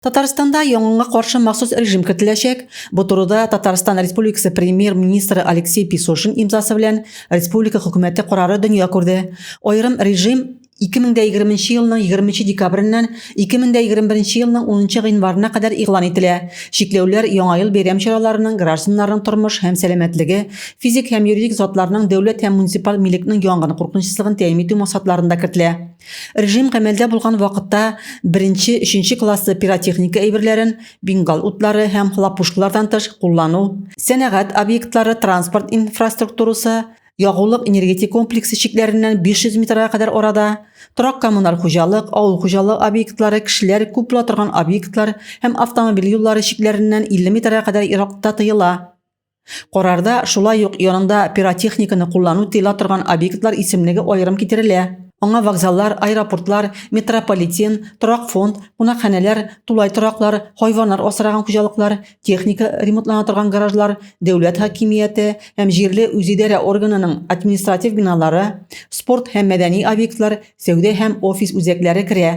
Татарстанда яңаңа каршы махсус режим кертеләчәк. Бу турыда Татарстан Республикасы премьер-министры Алексей Песошин имзасы белән республика хөкүмәте карары дөнья күрде. Аерым режим 2020 елның 20 декабреннән 2021 елның 10 гыйнварына кадәр игълан ителә. Шикләүләр яңа ел бәйрәм чараларының, гражданнарның тормыш һәм сәламәтлеге, физик һәм юридик затларның дәүләт һәм муниципаль милекнең янгын куркынычсызлыгын тәэмин итү максатларында кертелә. Режим гамәлдә булган вакытта 1-3 классы пиротехника әйберләрен, бингал утлары һәм хлопушкалардан тыш куллану, сәнәгать объектлары, транспорт инфраструктурасы, ягулык энергетик комплексы шикләреннән 500 метрга кадәр арада, торак коммуналь хуҗалык, авыл хуҗалык объектлары, кешеләр күп була торган объектлар һәм автомобиль юллары шикләреннән 50 метрга кадәр еракта тыела. Карарда шулай ук янында пиротехниканы куллану тыела торган объектлар исемлеге аерым китерелә. Аңа вокзаллар, аэропортлар, метрополитен, торак фонд, кунакханәләр, тулай тораклар, хайваннар асраган хуҗалыклар, техника ремонтлана торган гаражлар, дәүләт хакимияте һәм җирле үзидарә органының административ биналары, спорт һәм мәдәни объектлар, сәүдә һәм офис үзәкләре керә.